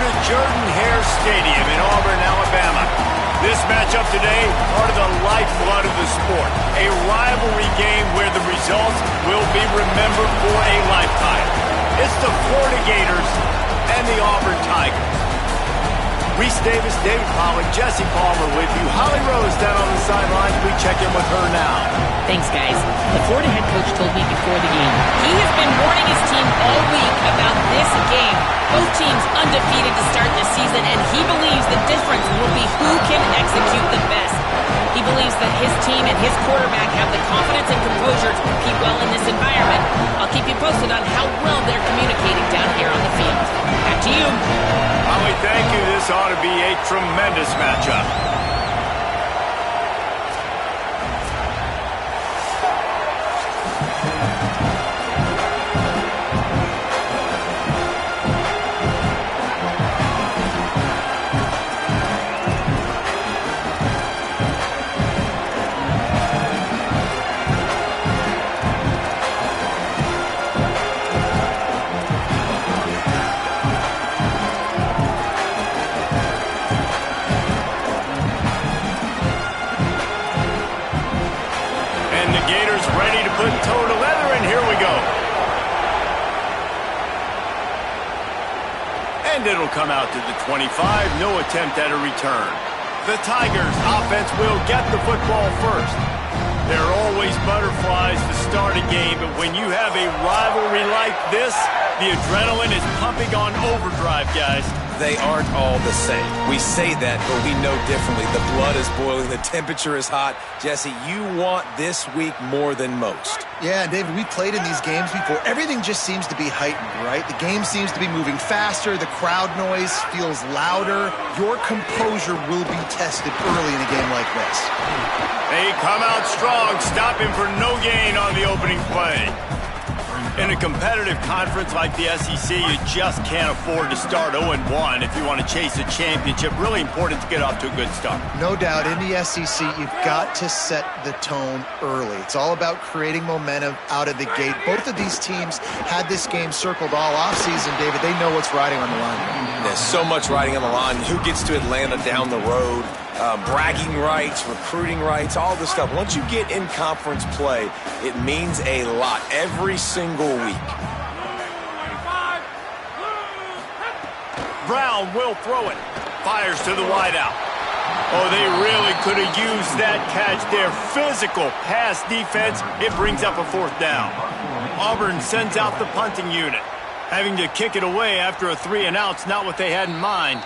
to Jordan-Hare Stadium in Auburn, Alabama. This matchup today, part of the lifeblood of the sport. A rivalry game where the results will be remembered for a lifetime. It's the Florida Gators and the Auburn Tigers. Reese Davis, David Pollock, Jesse Palmer with you. Holly Rose down on the sidelines. We check in with her now. Thanks, guys. The Florida head coach told me before the game he has been warning his team all week about this game. Both teams undefeated to start this season, and he believes the difference will be who can execute the best. He believes that his team and his quarterback have the confidence and composure to compete well in this environment. I'll keep you posted on how well they're communicating down here on the field. Back to you. Holly, thank you. This ought to be a tremendous matchup. Toe to leather, and here we go. And it'll come out to the 25. No attempt at a return. The Tigers offense will get the football first. There are always butterflies to start a game, but when you have a rivalry like this, the adrenaline is pumping on overdrive, guys. They aren't all the same. We say that, but we know differently. The blood is boiling. The temperature is hot. Jesse, you want this week more than most. Yeah, David, we played in these games before. Everything just seems to be heightened, right? The game seems to be moving faster. The crowd noise feels louder. Your composure will be tested early in a game like this. They come out strong, stopping for no gain on the opening play. In a competitive conference like the SEC, you just can't afford to start 0-1 if you want to chase a championship. Really important to get off to a good start. No doubt, in the SEC, you've got to set the tone early. It's all about creating momentum out of the gate. Both of these teams had this game circled all offseason, David. They know what's riding on the line. There's so much riding on the line. Who gets to Atlanta down the road? Bragging rights, recruiting rights, all this stuff. Once you get in conference play, it means a lot every single week. Brown will throw it. Fires to the wideout. Oh, they really could have used that catch there. Physical pass defense. It brings up a fourth down. Auburn sends out the punting unit. Having to kick it away after a 3-and-out's not what they had in mind.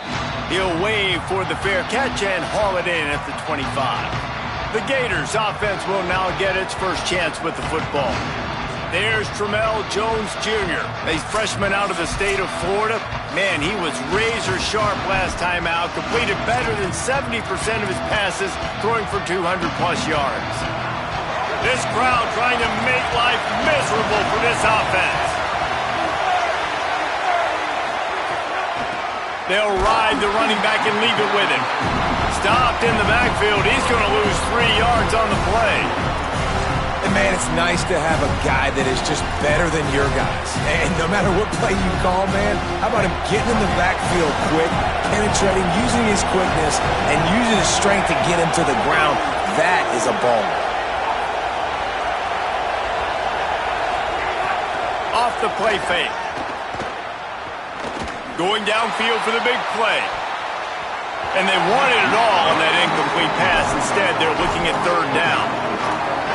He'll wave for the fair catch and haul it in at the 25. The Gators offense will now get its first chance with the football. There's Tramell Jones Jr., a freshman out of the state of Florida. Man, he was razor sharp last time out, completed better than 70% of his passes, throwing for 200-plus yards. This crowd trying to make life miserable for this offense. They'll ride the running back and leave it with him. Stopped in the backfield. He's going to lose 3 yards on the play. And, man, it's nice to have a guy that is just better than your guys. And no matter what play you call, man, how about him getting in the backfield quick, penetrating, using his quickness, and using his strength to get him to the ground? That is a baller. Off the play fake. Going downfield for the big play. And they wanted it all on that incomplete pass. Instead, they're looking at third down.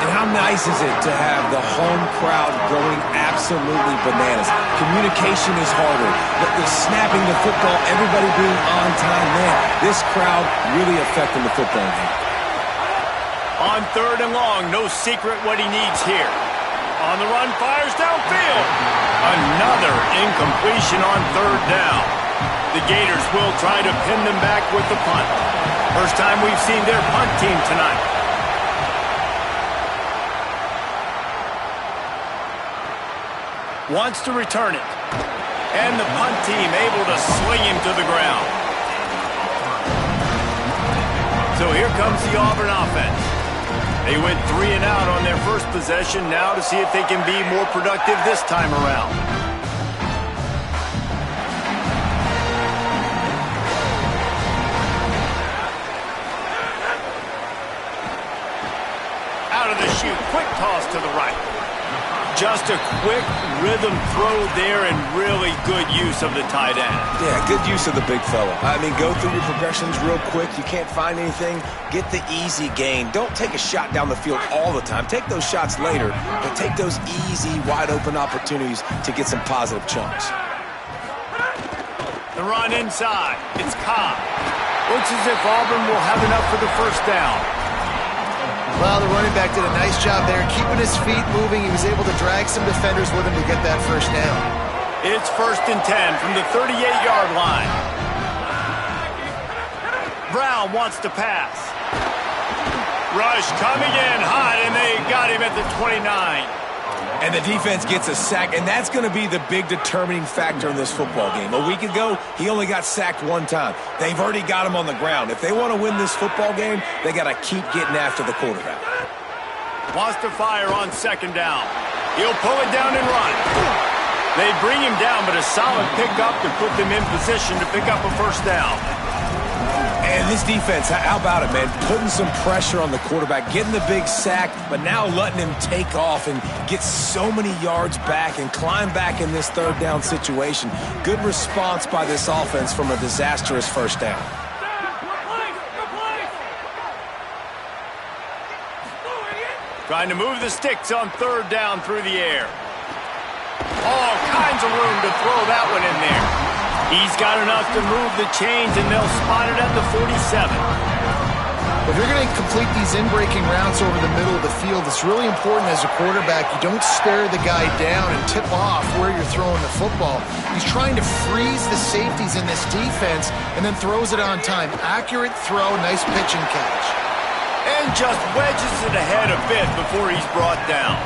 And how nice is it to have the home crowd going absolutely bananas? Communication is harder. The snapping the football, everybody being on time, man. This crowd really affecting the football game. On third and long, no secret what he needs here. On the run, fires downfield. Another incompletion on third down. The Gators will try to pin them back with the punt. First time we've seen their punt team tonight. Wants to return it. And the punt team able to sling him to the ground. So here comes the Auburn offense. They went 3-and-out on their first possession, now to see if they can be more productive this time around. quick toss to the right. Just a quick rhythm throw there and really good use of the tight end. Yeah, good use of the big fella. I mean, go through your progressions real quick. You can't find anything. Get the easy gain. Don't take a shot down the field all the time. Take those shots later, but take those easy, wide-open opportunities to get some positive chunks. The run inside. It's Cobb. Looks as if Auburn will have enough for the first down. Well, the running back did a nice job there, keeping his feet moving. He was able to drag some defenders with him to get that first down. It's 1st and 10 from the 38-yard line. Brown wants to pass. Rush coming in hot, and they got him at the 29. And the defense gets a sack, and that's going to be the big determining factor in this football game. A week ago, he only got sacked one time. They've already got him on the ground. If they want to win this football game, they got to keep getting after the quarterback. Wants to fire on 2nd down. He'll pull it down and run. They bring him down, but a solid pickup to put them in position to pick up a first down. And this defense, how about it, man? Putting some pressure on the quarterback, getting the big sack, but now letting him take off and get so many yards back and climb back in this 3rd down situation. Good response by this offense from a disastrous first down. Trying to move the sticks on 3rd down through the air. All kinds of room to throw that one in there. He's got enough to move the chains, and they'll spot it at the 47. If you're going to complete these in-breaking routes over the middle of the field, it's really important as a quarterback you don't stare the guy down and tip off where you're throwing the football. He's trying to freeze the safeties in this defense and then throws it on time. Accurate throw, nice pitch and catch. And just wedges it ahead a bit before he's brought down.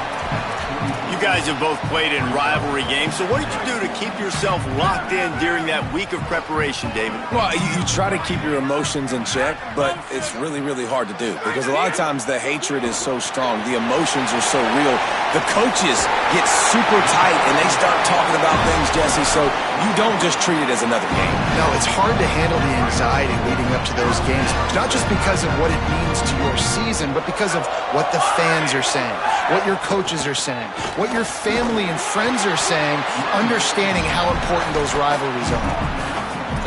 You guys have both played in rivalry games, so what did you do to keep yourself locked in during that week of preparation, David? Well, you try to keep your emotions in check, but it's really, really hard to do because a lot of times the hatred is so strong. The emotions are so real. The coaches get super tight, and they start talking about things, Jesse, so you don't just treat it as another game. No, it's hard to handle the anxiety leading up to those games, not just because of what it means to your season, but because of what the fans are saying, what your coaches are saying, what your family and friends are saying, understanding how important those rivalries are.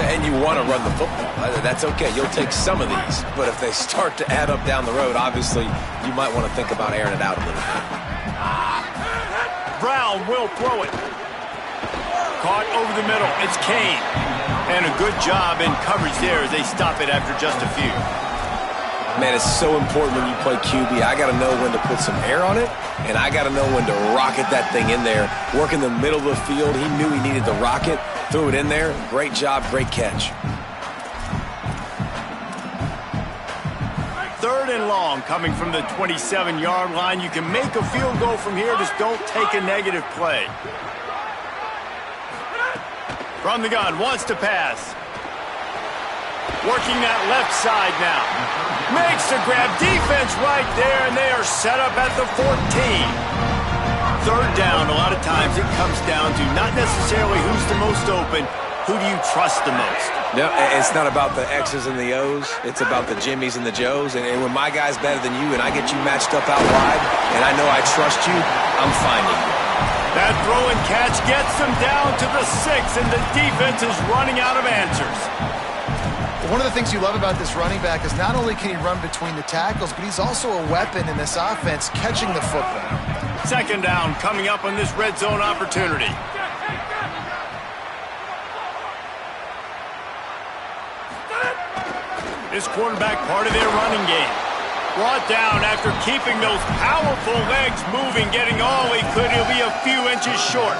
And you want to run the football. That's okay. You'll take some of these. But if they start to add up down the road, obviously, you might want to think about airing it out a little bit. Brown will throw it. Caught over the middle. It's Kane. And a good job in coverage there as they stop it after just a few. Man, it's so important when you play QB. I got to know when to put some air on it, and I got to know when to rocket that thing in there. Work in the middle of the field. He knew he needed to rocket. Threw it in there. Great job, great catch. 3rd and long coming from the 27-yard line. You can make a field goal from here. Just don't take a negative play. From the gun, wants to pass. Working that left side now. Makes the grab. Defense right there, and they are set up at the 14. 3rd down, a lot of times it comes down to not necessarily who's the most open, who do you trust the most? No, it's not about the X's and the O's. It's about the Jimmies and the Joes. And when my guy's better than you and I get you matched up out wide and I know I trust you, I'm finding you. That throw and catch gets them down to the 6, and the defense is running out of answers. One of the things you love about this running back is not only can he run between the tackles, but he's also a weapon in this offense catching the football. 2nd down coming up on this red zone opportunity. This quarterback part of their running game. Brought down after keeping those powerful legs moving, getting all he could. He'll be a few inches short.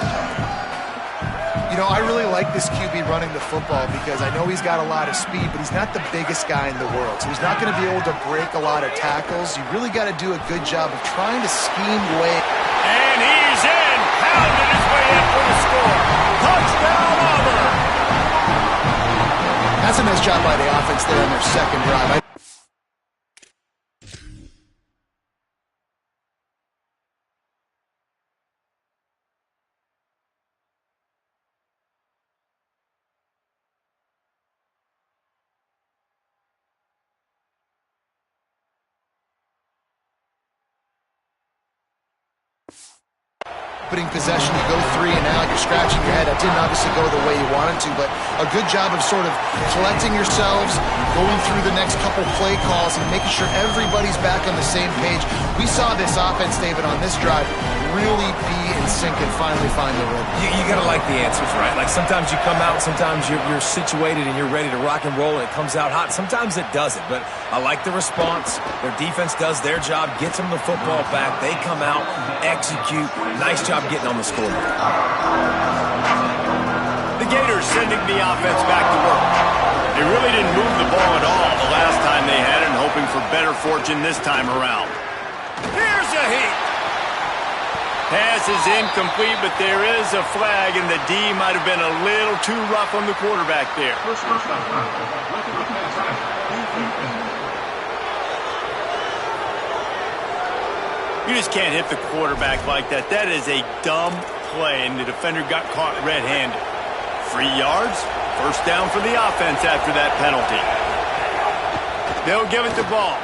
You know, I really like this QB running the football because I know he's got a lot of speed, but he's not the biggest guy in the world. So he's not going to be able to break a lot of tackles. You really got to do a good job of trying to scheme way. And he's in. Pounded his way in for the score. Touchdown, Auburn. That's a nice job by the offense there on their 2nd drive. opening possession. You go 3 and out, you're scratching your head. That didn't obviously go the way you wanted to, but a good job of sort of collecting yourselves, going through the next couple play calls and making sure everybody's back on the same page. We saw this offense, David, on this drive really be in sync and finally find the rhythm. You got to like the answers, right? Like sometimes you come out, sometimes you're situated and you're ready to rock and roll and it comes out hot. Sometimes it doesn't, but I like the response. Their defense does their job, gets them the football back. They come out, execute. Nice job getting on the scoreboard. The Gators sending the offense back to work. They really didn't move the ball at all the last time they had it, hoping for better fortune this time around. Here's a heat. Pass is incomplete, but there is a flag, and the D might have been a little too rough on the quarterback there. You just can't hit the quarterback like that. That is a dumb play, and the defender got caught red-handed. 3 yards, first down for the offense after that penalty. They'll give it the ball.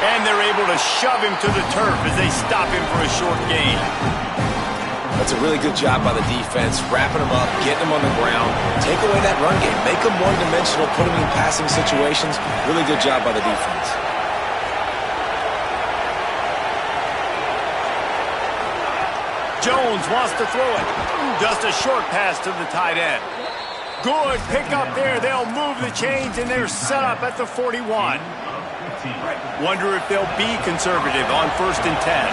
And they're able to shove him to the turf as they stop him for a short gain. That's a really good job by the defense, wrapping them up, getting them on the ground. Take away that run game. Make them one-dimensional, put them in passing situations. Really good job by the defense. Jones wants to throw it. Just a short pass to the tight end. Good pickup there. They'll move the chains, and they're set up at the 41. Wonder if they'll be conservative on 1st and 10.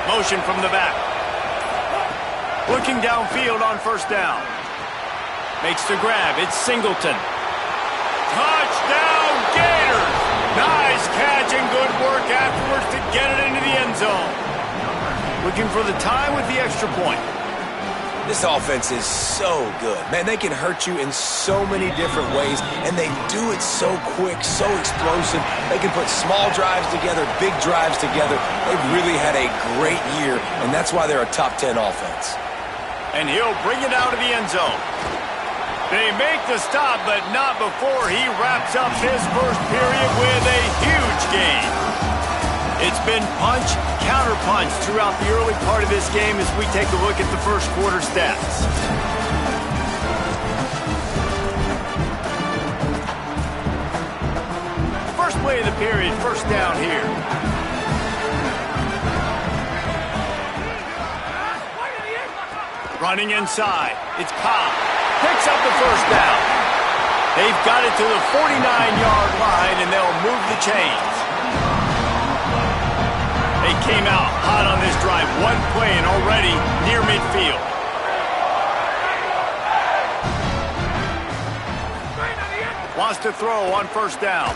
Motion from the back. Looking downfield on 1st down. Makes the grab. It's Singleton. Touchdown, Gators! Nice catch and good work afterwards to get it into the end zone. Looking for the tie with the extra point. This offense is so good. Man, they can hurt you in so many different ways, and they do it so quick, so explosive. They can put small drives together, big drives together. They've really had a great year, and that's why they're a top 10 offense. And he'll bring it out of the end zone. They make the stop, but not before he wraps up his first period with a huge gain. It's been punch, counter-punch throughout the early part of this game as we take a look at the first quarter stats. First play of the period, first down here. Running inside, it's Cobb. Picks up the first down. They've got it to the 49-yard line, and they'll move the chains. They came out hot on this drive. One play and already near midfield. Wants to throw on 1st down.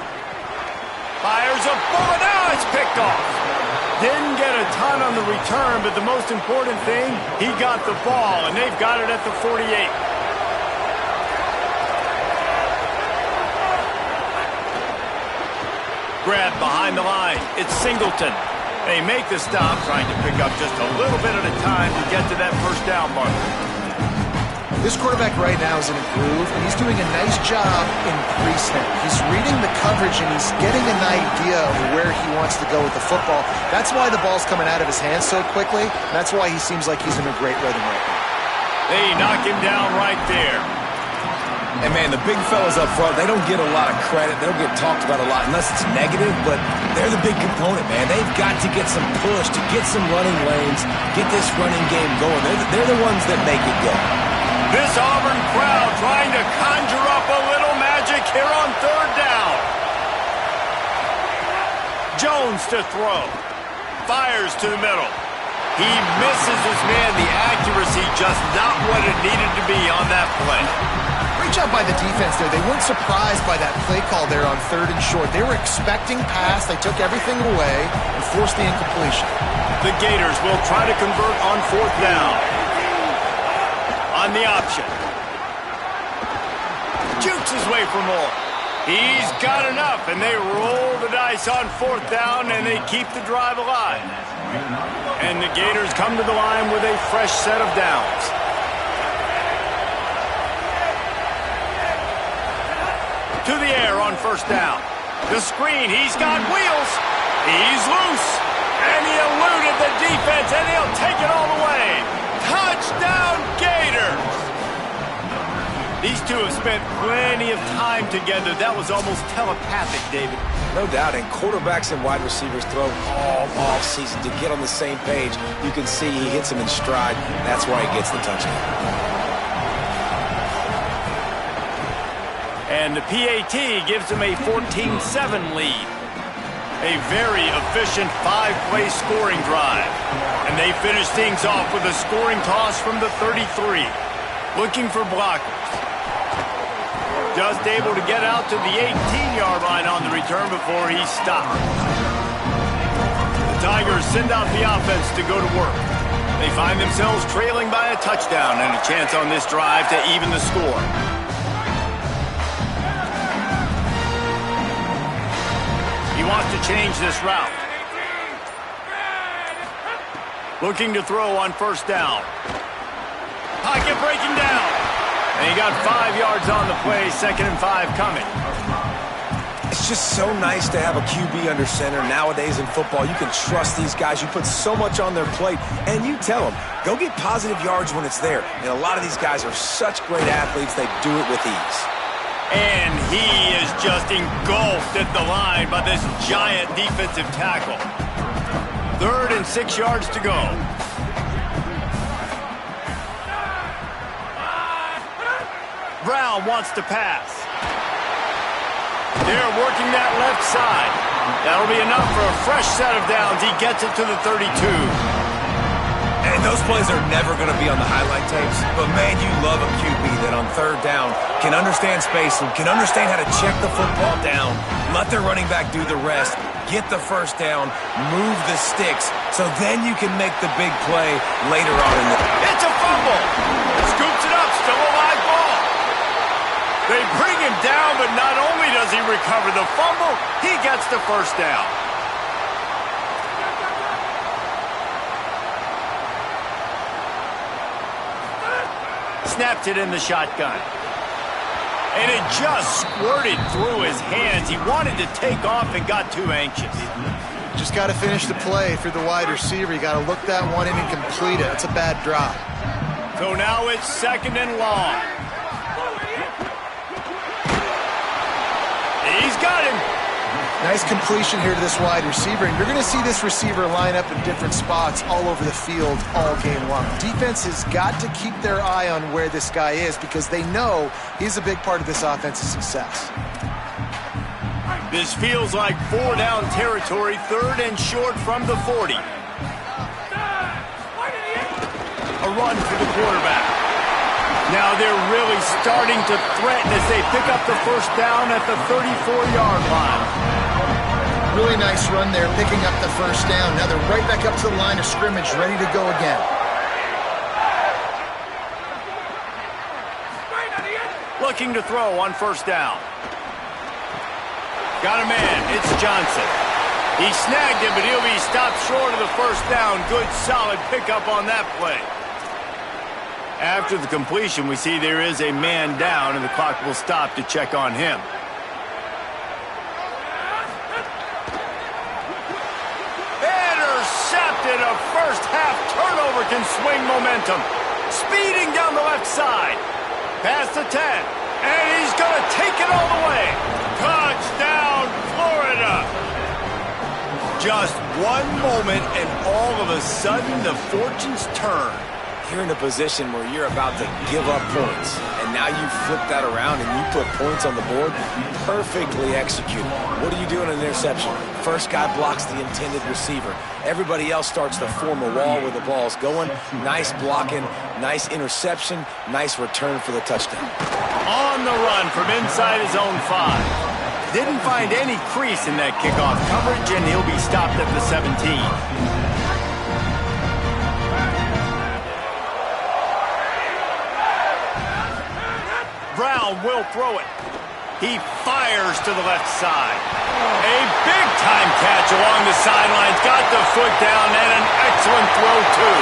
Fires a bullet. Now it's picked off. Didn't get a ton on the return, but the most important thing, he got the ball, and they've got it at the 48. Grab behind the line. It's Singleton. They make the stop, trying to pick up just a little bit at a time to get to that first down marker. This quarterback right now is in a groove, and he's doing a nice job in pre-snap. He's reading the coverage, and he's getting an idea of where he wants to go with the football. That's why the ball's coming out of his hands so quickly. That's why he seems like he's in a great rhythm right now. They knock him down right there. And, man, the big fellas up front, they don't get a lot of credit. They don't get talked about a lot unless it's negative, but they're the big component, man. They've got to get some push, to get some running lanes, get this running game going. They're the ones that make it go. This Auburn crowd trying to conjure up a little magic here on 3rd down. Jones to throw. Fires to the middle. He misses his man. The accuracy just not what it needed to be on that play. Great job by the defense there. They weren't surprised by that play call there on 3rd and short. They were expecting pass. They took everything away and forced the incompletion. The Gators will try to convert on 4th down. On the option. Jukes his way for more. He's got enough, and they roll the dice on 4th down, and they keep the drive alive. And the Gators come to the line with a fresh set of downs. to the air on first down. The screen, he's got wheels. He's loose. And he eluded the defense, and he'll take it all the way. Touchdown, Gators! These two have spent plenty of time together. That was almost telepathic, David. No doubt, and quarterbacks and wide receivers throw all offseason to get on the same page. You can see he hits him in stride. That's why he gets the touchdown. And the PAT gives him a 14-7 lead. A very efficient 5-play scoring drive. And they finish things off with a scoring toss from the 33. Looking for blockers. Just able to get out to the 18-yard line on the return before he stopped. The Tigers send out the offense to go to work. They find themselves trailing by a touchdown and a chance on this drive to even the score. He wants to change this route. Looking to throw on first down. Pocket breaking down. And he got 5 yards on the play, 2nd and 5 coming. It's just so nice to have a QB under center. Nowadays in football, you can trust these guys. You put so much on their plate, and you tell them, go get positive yards when it's there. And a lot of these guys are such great athletes, they do it with ease. And he is just engulfed at the line by this giant defensive tackle. 3rd and 6 yards to go. Brown wants to pass. They're working that left side. That'll be enough for a fresh set of downs. He gets it to the 32. And those plays are never going to be on the highlight tapes, but man, you love a QB that on 3rd down can understand spacing, can understand how to check the football down, let their running back do the rest, get the first down, move the sticks, so then you can make the big play later on in the... It's a fumble! Scoops it up, still a live ball. They bring him down, but not only does he recover the fumble, he gets the first down. Snapped it in the shotgun. And it just squirted through his hands. He wanted to take off and got too anxious. Just got to finish the play through the wide receiver. You got to look that one in and complete it. It's a bad drop. So now it's 2nd and long. He's got him. Nice completion here to this wide receiver, and you're going to see this receiver line up in different spots all over the field all game long. Defense has got to keep their eye on where this guy is because they know he's a big part of this offense's success. This feels like 4-down territory, 3rd and short from the 40. A run for the quarterback. Now they're really starting to threaten as they pick up the first down at the 34-yard line. Really nice run there, picking up the first down. Now they're right back up to the line of scrimmage, ready to go again. Looking to throw on first down. Got a man, it's Johnson. He snagged him, but he'll be stopped short of the first down. Good, solid pickup on that play. After the completion, we see there is a man down, and the clock will stop to check on him. Intercepted. A first-half turnover can swing momentum. Speeding down the left side. Past the 10. And he's going to take it all the way. Touchdown, Florida. Just one moment, and all of a sudden, the fortunes turn. You're in a position where you're about to give up points, and now you flip that around and you put points on the board. Perfectly executed. What do you do in an interception? First guy blocks the intended receiver. Everybody else starts to form a wall where the ball's going. Nice blocking, nice interception, nice return for the touchdown. On the run from inside his own 5. Didn't find any crease in that kickoff coverage, and he'll be stopped at the 17. Brown will throw it. He fires to the left side. A big-time catch along the sidelines. Got the foot down and an excellent throw, too.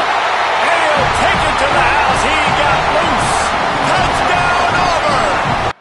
And he'll take it to the house. He got loose. Touchdown, Auburn!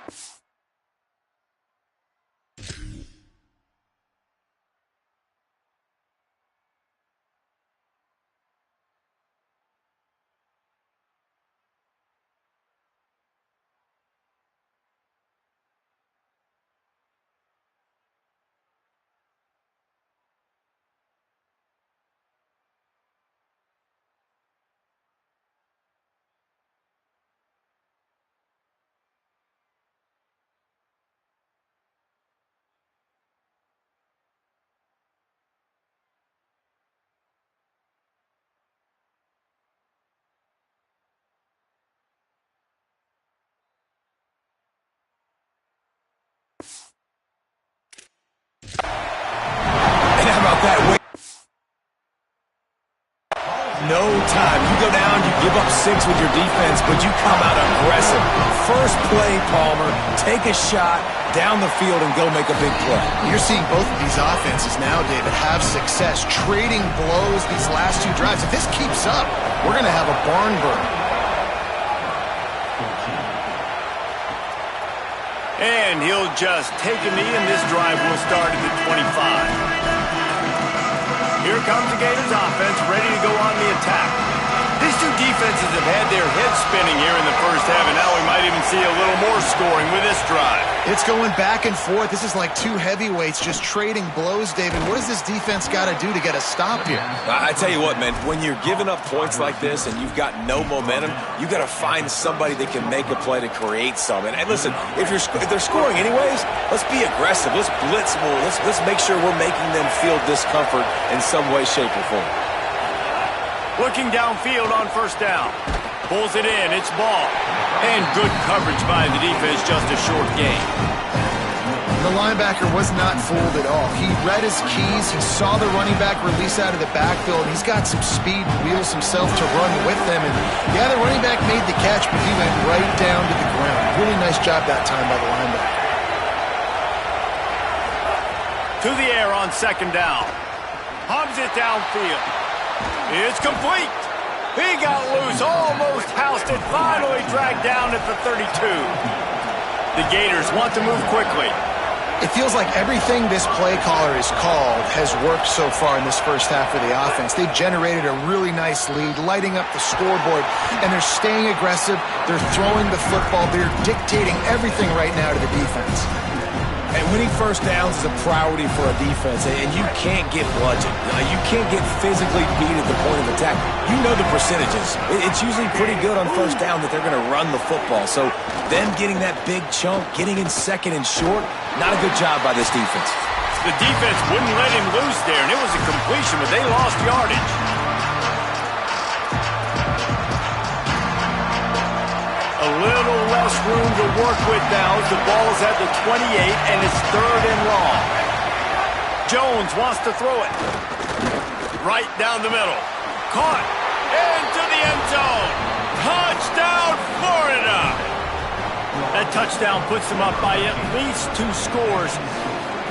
that weight. No time. You go down, you give up 6 with your defense, but you come out aggressive. First play, Palmer, take a shot down the field and go make a big play. You're seeing both of these offenses now, David, have success trading blows these last 2 drives. If this keeps up, we're going to have a barn burner. And he'll just take a knee, and this drive will start at the 25. Here comes the Gators offense, ready to go on the attack. These two defenses have had their heads spinning here in the first half, and now we might even see a little more scoring with this drive. It's going back and forth. This is like 2 heavyweights just trading blows, David. What does this defense got to do to get a stop here? I tell you what, man, when you're giving up points like this and you've got no momentum, you got to find somebody that can make a play to create some. And listen, if they're scoring anyways, let's be aggressive. Let's blitz more. Let's make sure we're making them feel discomfort in some way, shape, or form. Looking downfield on first down. Pulls it in. It's ball. And good coverage by the defense, just a short gain. The linebacker was not fooled at all. He read his keys. He saw the running back release out of the backfield. He's got some speed and wheels himself to run with them. And yeah, the running back made the catch, but he went right down to the ground. Really nice job that time by the linebacker. To the air on second down. Hubs it downfield. It's complete. He got loose, almost housed it, finally dragged down at the 32. The Gators want to move quickly. It feels like everything this play caller has called has worked so far in this first half of the offense. They've generated a really nice lead, lighting up the scoreboard, and they're staying aggressive. They're throwing the football. They're dictating everything right now to the defense. And winning first downs is a priority for a defense, and you can't get bludgeoned. You can't get physically beat at the point of attack. You know the percentages. It's usually pretty good on first down that they're going to run the football. So them getting that big chunk, getting in second and short, not a good job by this defense. The defense wouldn't let him loose there, and it was a completion, but they lost yardage. A little less room to work with now as the ball is at the 28, and it's 3rd and long. Jones wants to throw it. Right down the middle. Caught. Into the end zone. Touchdown, Florida. That touchdown puts them up by at least 2 scores.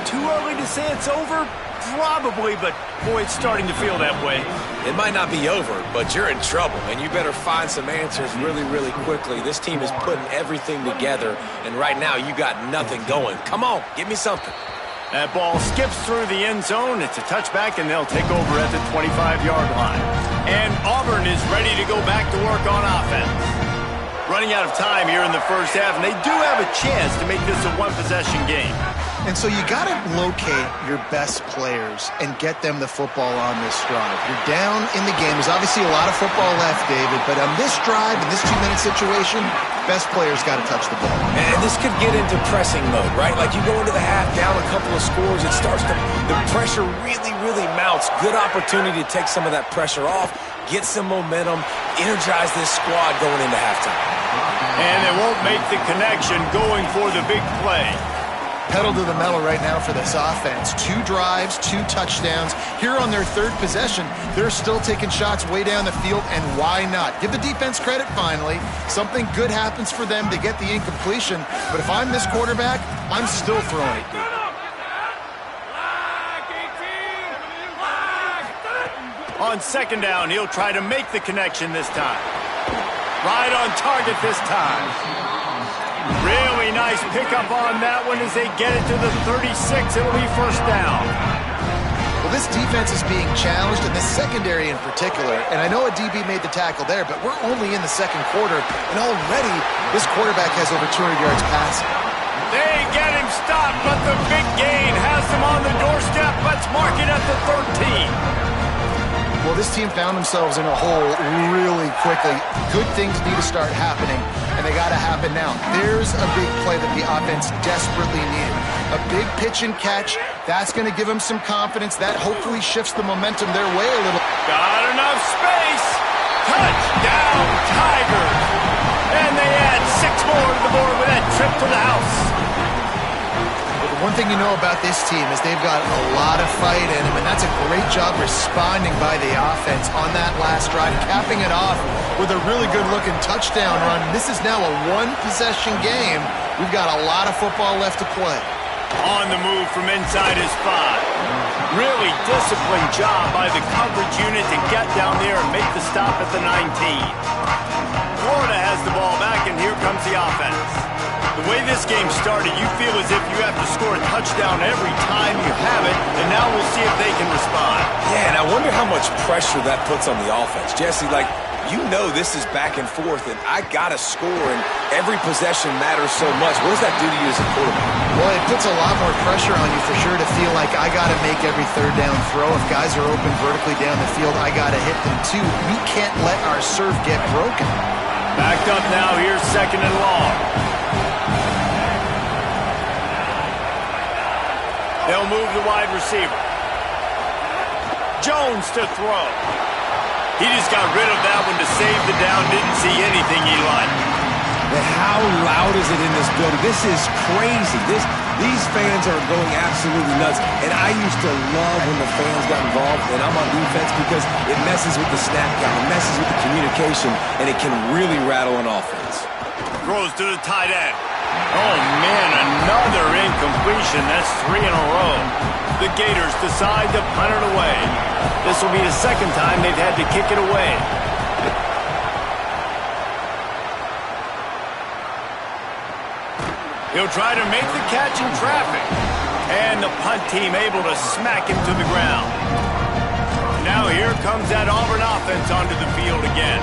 Too early to say it's over? Probably, but boy, it's starting to feel that way. It might not be over, but you're in trouble, and you better find some answers really, really quickly. This team is putting everything together, and right now you got nothing going. Come on, give me something. That ball skips through the end zone. It's a touchback, and they'll take over at the 25-yard line. And Auburn is ready to go back to work on offense. Running out of time here in the first half, and they do have a chance to make this a one-possession game. And so you got to locate your best players and get them the football on this drive. You're down in the game. There's obviously a lot of football left, David, but on this drive, in this 2-minute situation, best players got to touch the ball. And this could get into pressing mode, right? Like you go into the half, down a couple of scores, it starts to, the pressure really, really mounts. Good opportunity to take some of that pressure off, get some momentum, energize this squad going into halftime. And they won't make the connection going for the big play. Pedal to the metal right now for this offense. 2 drives, 2 touchdowns. Here on their 3rd possession, they're still taking shots way down the field, and why not? Give the defense credit finally. Something good happens for them to get the incompletion, but if I'm this quarterback, I'm still throwing it. On second down, he'll try to make the connection this time. Right on target this time. Really nice pickup on that one as they get it to the 36. It'll be first down. Well, this defense is being challenged, and this secondary in particular. And I know a DB made the tackle there, but we're only in the second quarter, and already this quarterback has over 200 yards passing. They get him stopped, but the big gain has them on the doorstep. Let's mark it at the 13. Well, this team found themselves in a hole really quickly. Good things need to start happening, and they got to happen now. There's a big play that the offense desperately needed. A big pitch and catch. That's going to give them some confidence. That hopefully shifts the momentum their way a little. Got enough space. Touchdown, Tigers. And they add 6 more to the board with that trip to the house. Well, the One thing you know about this team is they've got a lot of fight in them, and that's a great job responding by the offense on that last drive, capping it off with a really good-looking touchdown run. This is now a one-possession game. We've got a lot of football left to play. On the move from inside his 5. Really disciplined job by the coverage unit to get down there and make the stop at the 19. Florida has the ball back, and here comes the offense. The way this game started, you feel as if you have to score a touchdown every time you have it, and now we'll see if they can respond. Yeah, and I wonder how much pressure that puts on the offense. Jesse, you know this is back and forth, and I got to score, and every possession matters so much. What does that do to you as a quarterback? Well, it puts a lot more pressure on you for sure to feel like I got to make every third down throw. If guys are open vertically down the field, I got to hit them too. We can't let our serve get broken. Backed up now, here's 2nd and long. They'll move the wide receiver. Jones to throw. He just got rid of that one to save the down. Didn't see anything he liked. But how loud is it in this building? This is crazy. These fans are going absolutely nuts. And I used to love when the fans got involved, and I'm on defense, because it messes with the snap count, it messes with the communication, and it can really rattle an offense. Throws to the tight end. Oh, man, another incompletion. That's 3 in a row. The Gators decide to punt it away. This will be the 2nd time they've had to kick it away. He'll try to make the catch in traffic. And the punt team able to smack him to the ground. Now here comes that Auburn offense onto the field again.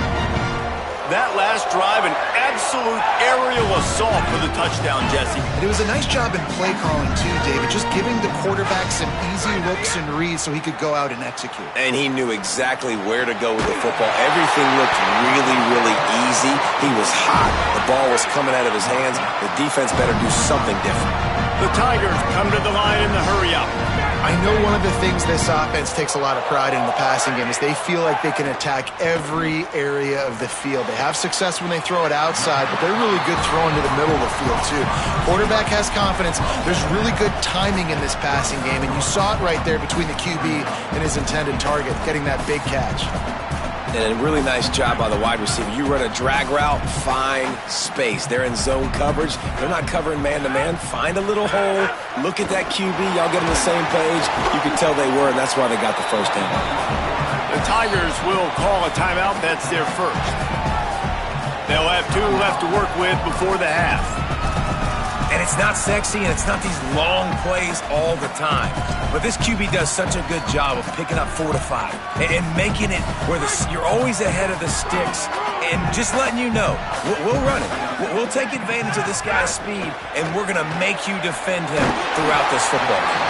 That last drive, an absolute aerial assault for the touchdown, Jesse. And it was a nice job in play calling too, David, just giving the quarterback some easy looks and reads so he could go out and execute. And he knew exactly where to go with the football. Everything looked really, really easy. He was hot. The ball was coming out of his hands. The defense better do something different. The Tigers come to the line in the hurry-up. I know one of the things this offense takes a lot of pride in the passing game is they feel like they can attack every area of the field. They have success when they throw it outside, but they're really good throwing to the middle of the field too. Quarterback has confidence. There's really good timing in this passing game, and you saw it right there between the QB and his intended target, getting that big catch. And a really nice job by the wide receiver. You run a drag route, find space. They're in zone coverage. They're not covering man-to-man. Find a little hole. Look at that QB. Y'all get on the same page. You can tell they were, and that's why they got the first down. The Tigers will call a timeout. That's their first. They'll have 2 left to work with before the half. And it's not sexy, and it's not these long plays all the time. But this QB does such a good job of picking up 4 to 5 and making it where you're always ahead of the sticks and just letting you know, we'll run it. We'll take advantage of this guy's speed, and we're going to make you defend him throughout this football game.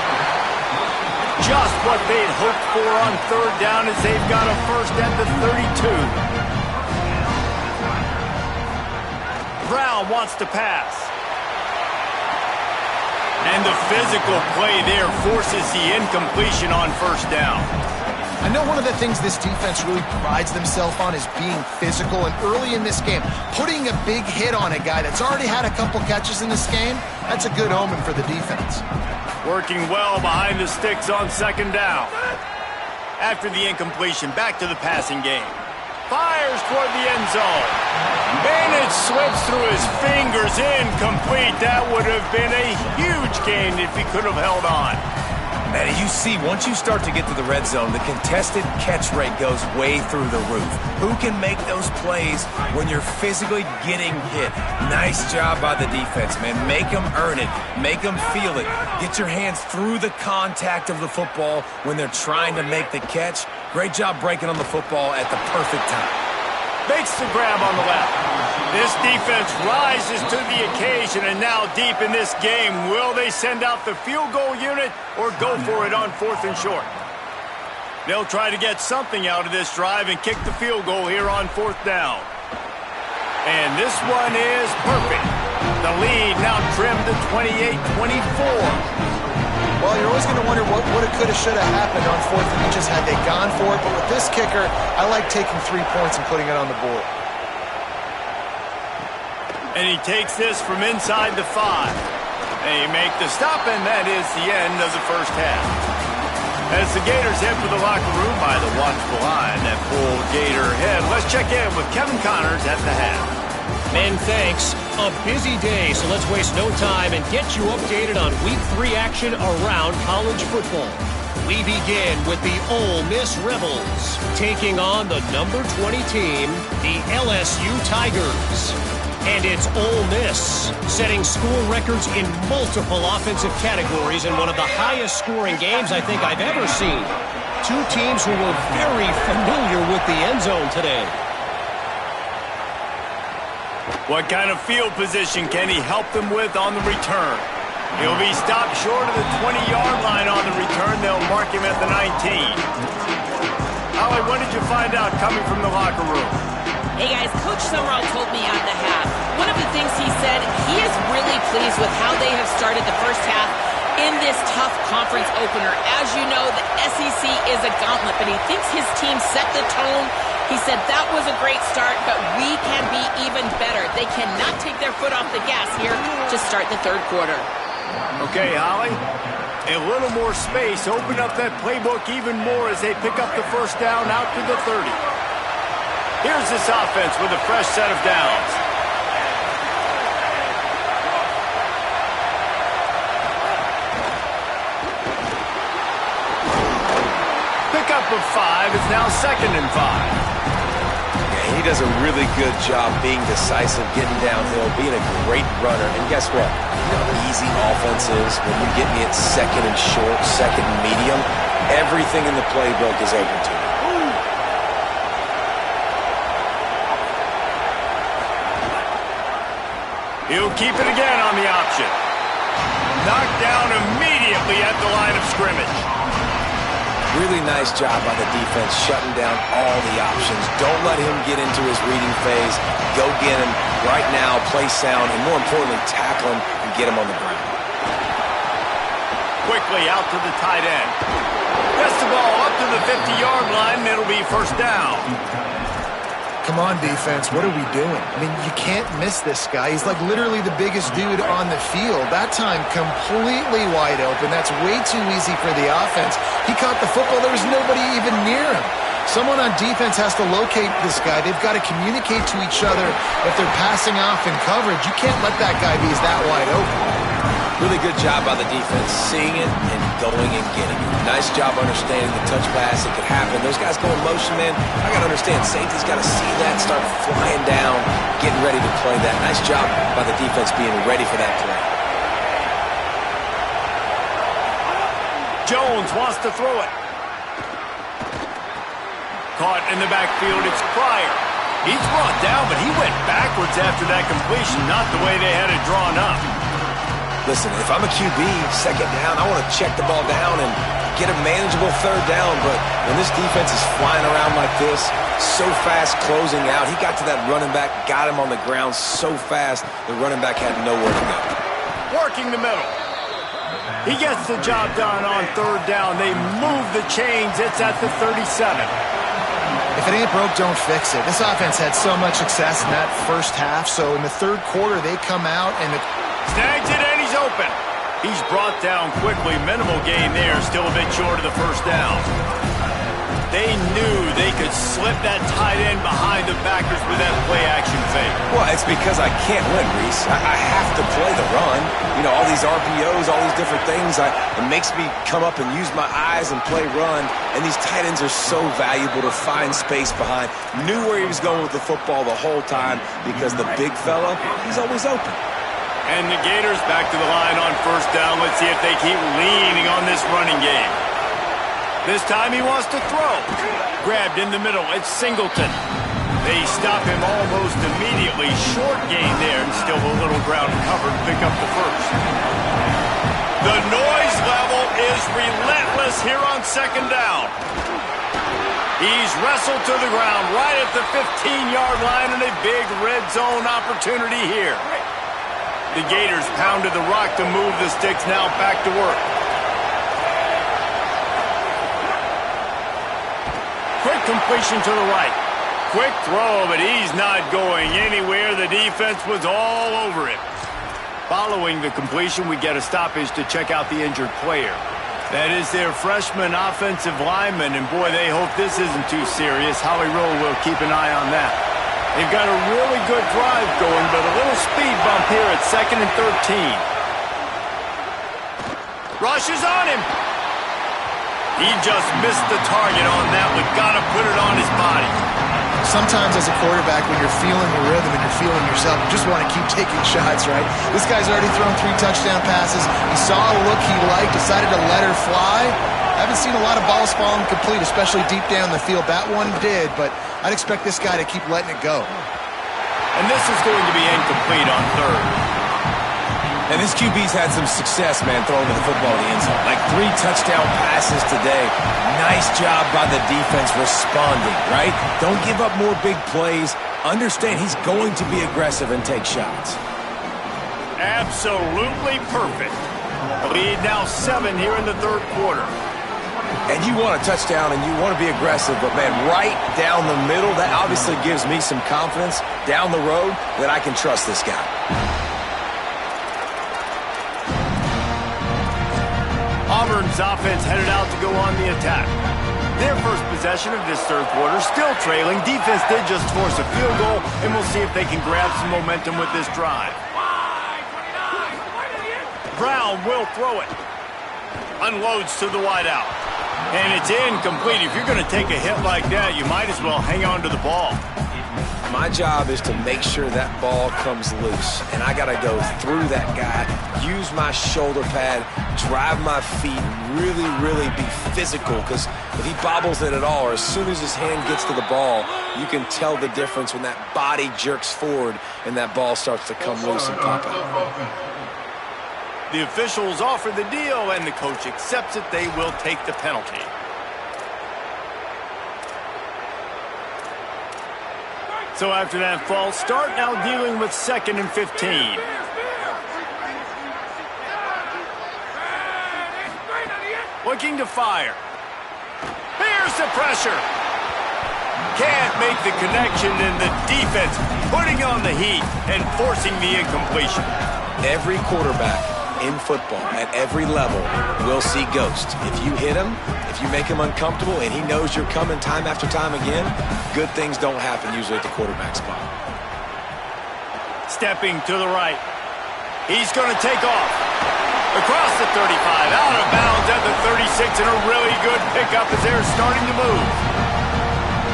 Just what they'd hoped for on 3rd down as they've got a first at the 32. Brown wants to pass. And the physical play there forces the incompletion on 1st down. I know one of the things this defense really prides themselves on is being physical, and early in this game, putting a big hit on a guy that's already had a couple catches in this game, that's a good omen for the defense. Working well behind the sticks on 2nd down. After the incompletion, back to the passing game. Fires toward the end zone. Bennett slips through his fingers, incomplete. That would have been a huge gain if he could have held on. Man, you see, once you start to get to the red zone, the contested catch rate goes way through the roof. Who can make those plays when you're physically getting hit? Nice job by the defense, man. Make them earn it. Make them feel it. Get your hands through the contact of the football when they're trying to make the catch. Great job breaking on the football at the perfect time. Makes the grab on the left. This defense rises to the occasion, and now deep in this game, will they send out the field goal unit or go for it on 4th and short? They'll try to get something out of this drive and kick the field goal here on 4th down. And this one is perfect. The lead now trimmed to 28-24. Well, you're always going to wonder what woulda, coulda, shoulda happened on 4th and inches had they gone for it. But with this kicker, I like taking 3 points and putting it on the board. And he takes this from inside the 5. They make the stop, and that is the end of the first half. As the Gators head for the locker room by the watchful eye, that full Gator head. Let's check in with Kevin Connors at the half. Men, thanks. A busy day, so let's waste no time and get you updated on Week 3 action around college football. We begin with the Ole Miss Rebels taking on the number 20 team, the LSU Tigers. And it's Ole Miss setting school records in multiple offensive categories in one of the highest scoring games I think I've ever seen. Two teams who were very familiar with the end zone today. What kind of field position can he help them with on the return? He'll be stopped short of the 20-yard line on the return. They'll mark him at the 19. Holly, what did you find out coming from the locker room? Hey guys, Coach Summerall told me at the half, one of the things he said, he is really pleased with how they have started the first half in this tough conference opener. As you know, the SEC is a gauntlet, but he thinks his team set the tone. He said that was a great start, but we can be even better. They cannot take their foot off the gas here to start the third quarter. Okay, Holly, a little more space. Open up that playbook even more as they pick up the first down out to the 30. Here's this offense with a fresh set of downs. Pickup of 5 is now 2nd and 5. He does a really good job being decisive, getting downhill, being a great runner. And guess what? You know, easy offenses, when you get me at 2nd and short, 2nd and medium, everything in the playbook is open to me. He'll keep it again on the option. Knocked down immediately at the line of scrimmage. Really nice job by the defense shutting down all the options. Don't let him get into his reading phase. Go get him right now, play sound, and more importantly, tackle him and get him on the ground. Quickly out to the tight end. Gets the ball up to the 50-yard line, and it'll be first down. Come on, defense. What are we doing? I mean, you can't miss this guy. He's like literally the biggest dude on the field. That time, completely wide open. That's way too easy for the offense. He caught the football. There was nobody even near him. Someone on defense has to locate this guy. They've got to communicate to each other if they're passing off in coverage. You can't let that guy be that wide open. Really good job by the defense, seeing it and going and getting it. Nice job understanding the touch pass. It could happen. Those guys go in motion, man. I got to understand, safety's got to see that, start flying down, getting ready to play that. Nice job by the defense being ready for that play. Jones wants to throw it. Caught in the backfield, it's Pryor. He's brought down, but he went backwards after that completion, not the way they had it drawn up. Listen, if I'm a QB, 2nd down, I want to check the ball down and get a manageable 3rd down. But when this defense is flying around like this, so fast closing out, he got to that running back, got him on the ground so fast, the running back had nowhere to go. Working the middle. He gets the job done on 3rd down. They move the chains. It's at the 37. If it ain't broke, don't fix it. This offense had so much success in that first half, so in the 3rd quarter, they come out and snags it, and he's open. He's brought down quickly. Minimal gain there. Still a bit short of the first down. They knew they could slip that tight end behind the backers with that play-action fake. Well, it's because I can't win, Reese. I have to play the run. You know, all these RPOs, all these different things. It makes me come up and use my eyes and play run. And these tight ends are so valuable to find space behind. Knew where he was going with the football the whole time because the big fella, he's always open. And the Gators back to the line on 1st down. Let's see if they keep leaning on this running game. This time he wants to throw. Grabbed in the middle. It's Singleton. They stop him almost immediately. Short gain there and still a little ground covered. Pick up the first. The noise level is relentless here on 2nd down. He's wrestled to the ground right at the 15-yard line and a big red zone opportunity here. The Gators pounded the rock to move the sticks, now back to work. Quick completion to the right. Quick throw, but he's not going anywhere. The defense was all over him. Following the completion, we get a stoppage to check out the injured player. That is their freshman offensive lineman, and boy, they hope this isn't too serious. Howie Rowe will keep an eye on that. They've got a really good drive going, but a little speed bump here at 2nd and 13. Rushes on him. He just missed the target on that one. Gotta put it on his body. Sometimes as a quarterback, when you're feeling the rhythm and you're feeling yourself, you just want to keep taking shots, right? This guy's already thrown 3 touchdown passes. He saw a look he liked, decided to let her fly. I haven't seen a lot of balls fall incomplete, especially deep down the field. That one did, but I'd expect this guy to keep letting it go. And this is going to be incomplete on 3rd. And this QB's had some success, man, throwing the football in the end zone. Like 3 touchdown passes today. Nice job by the defense responding, right? Don't give up more big plays. Understand he's going to be aggressive and take shots. Absolutely perfect. The lead now 7 here in the 3rd quarter. And you want a touchdown and you want to be aggressive, but, man, right down the middle, that obviously gives me some confidence down the road that I can trust this guy. Auburn's offense headed out to go on the attack. Their first possession of this 3rd quarter, still trailing. Defense did just force a field goal, and we'll see if they can grab some momentum with this drive. Brown will throw it. Unloads to the wideout. And it's incomplete. If you're going to take a hit like that, you might as well hang on to the ball. My job is to make sure that ball comes loose, and I got to go through that guy, use my shoulder pad, drive my feet, really, really be physical, because if he bobbles it at all, or as soon as his hand gets to the ball, you can tell the difference when that body jerks forward and that ball starts to come loose and pop out. The officials offer the deal, and the coach accepts it. They will take the penalty. So after that false start, now dealing with 2nd and 15. Looking to fire. Here's the pressure. Can't make the connection, and the defense putting on the heat and forcing the incompletion. Every quarterback in football at every level will see ghosts. If you hit him, if you make him uncomfortable and he knows you're coming time after time again, good things don't happen usually at the quarterback spot. Stepping to the right. He's going to take off. Across the 35, out of bounds at the 36, and a really good pickup as they're starting to move.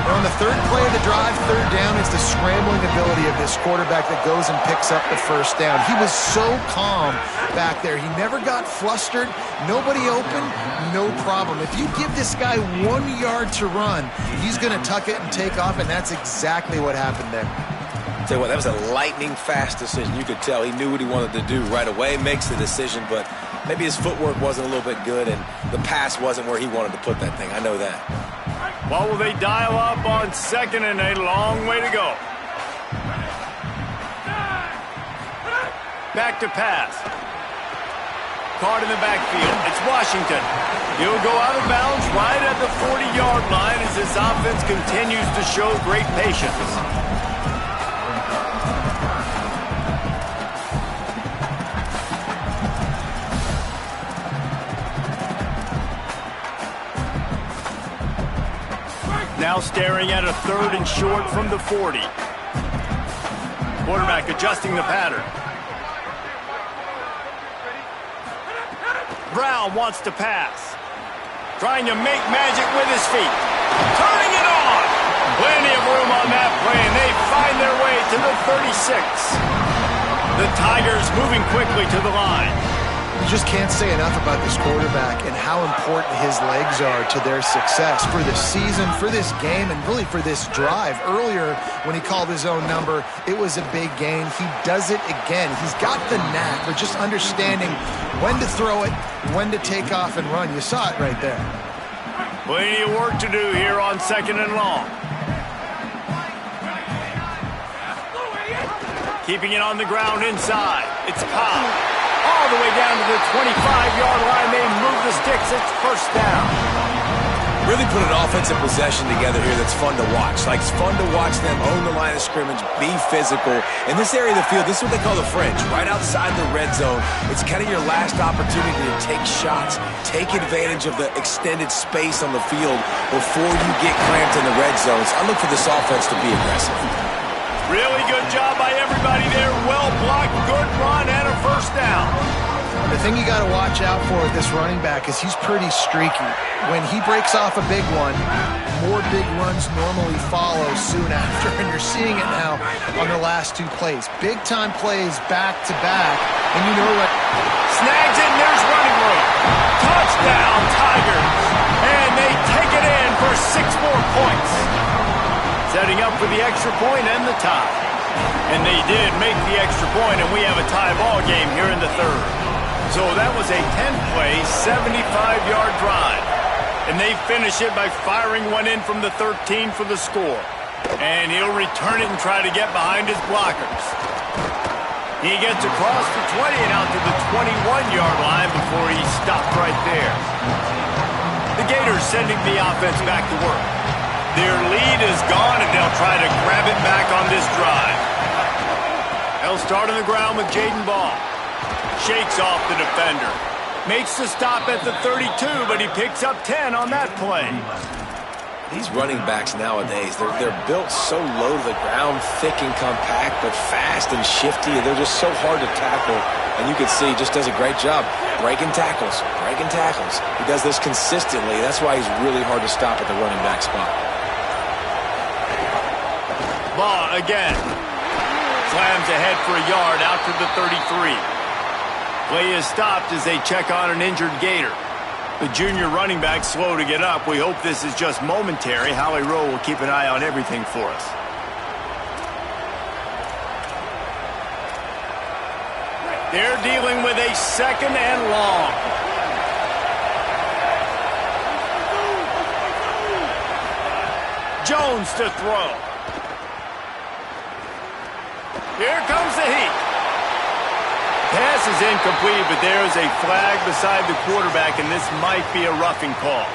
On the 3rd play of the drive, 3rd down, it's the scrambling ability of this quarterback that goes and picks up the 1st down. He was so calm back there. He never got flustered. Nobody open, no problem. If you give this guy 1 yard to run, he's going to tuck it and take off, and that's exactly what happened there. Tell you what, that was a lightning-fast decision. You could tell he knew what he wanted to do right away, makes the decision, but maybe his footwork wasn't a little bit good, and the pass wasn't where he wanted to put that thing. I know that. What will they dial up on 2nd and a long way to go? Back to pass. Caught in the backfield. It's Washington. He'll go out of bounds right at the 40-yard line as this offense continues to show great patience. Now staring at a 3rd and short from the 40. Quarterback adjusting the pattern. Brown wants to pass. Trying to make magic with his feet. Turning it on. Plenty of room on that play, and they find their way to the 36. The Tigers moving quickly to the line. You just can't say enough about this quarterback and how important his legs are to their success for this season, for this game, and really for this drive. Earlier, when he called his own number, it was a big gain. He does it again. He's got the knack for just understanding when to throw it, when to take off and run. You saw it right there. Plenty of work to do here on 2nd and long. Keeping it on the ground inside. It's Cobb. All the way down to the 25-yard line. They move the sticks. It's 1st down. Really put an offensive possession together here that's fun to watch. Like, it's fun to watch them own the line of scrimmage, be physical. In this area of the field, this is what they call the fringe, right outside the red zone. It's kind of your last opportunity to take shots, take advantage of the extended space on the field before you get clamped in the red zone. So I look for this offense to be aggressive. Really good job by everybody there. Well blocked, good run, and a first down. The thing you got to watch out for with this running back is he's pretty streaky. When he breaks off a big one, more big runs normally follow soon after, and you're seeing it now on the last 2 plays. Big-time plays back-to-back, and you know what? Snags it, and there's running room. Touchdown, Tigers. And they take it in for 6 more points. Setting up for the extra point and the tie. And they did make the extra point, and we have a tie ball game here in the third. So that was a 10-play, 75-yard drive. And they finish it by firing one in from the 13 for the score. And he'll return it and try to get behind his blockers. He gets across the 20 and out to the 21-yard line before he stopped right there. The Gators sending the offense back to work. Their lead is gone, and they'll try to grab it back on this drive. They'll start on the ground with Jaden Ball. Shakes off the defender. Makes the stop at the 32, but he picks up 10 on that play. These running backs nowadays, they're built so low to the ground, thick and compact, but fast and shifty. They're just so hard to tackle. And you can see he just does a great job breaking tackles, breaking tackles. He does this consistently. That's why he's really hard to stop at the running back spot. Ball again. Slams ahead for a yard out to the 33. Play is stopped as they check on an injured Gator. The junior running back slow to get up. We hope this is just momentary. Howie Rowe will keep an eye on everything for us. They're dealing with a 2nd and long. Jones to throw. Here comes the heat. Pass is incomplete, but there is a flag beside the quarterback, and this might be a roughing call.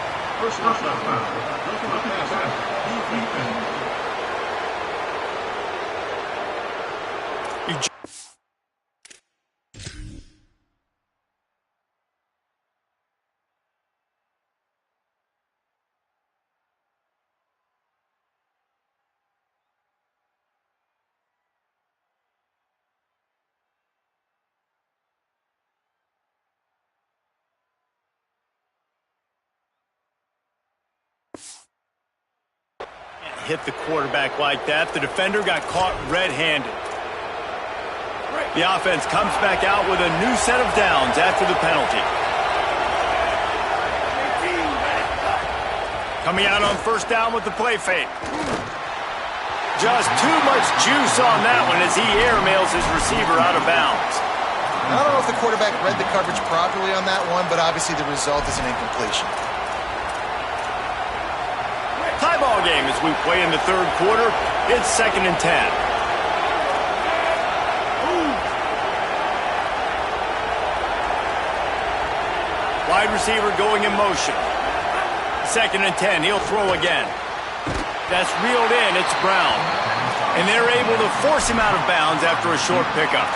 Hit the quarterback like that. The defender got caught red-handed. The offense comes back out with a new set of downs after the penalty. Coming out on first down with the play fake. Just too much juice on that one as he airmails his receiver out of bounds. I don't know if the quarterback read the coverage properly on that one, but obviously the result is an incompletion. Tie ball game as we play in the third quarter. It's 2nd and 10. Wide receiver going in motion. 2nd and 10. He'll throw again. That's reeled in. It's Brown. And they're able to force him out of bounds after a short pickup.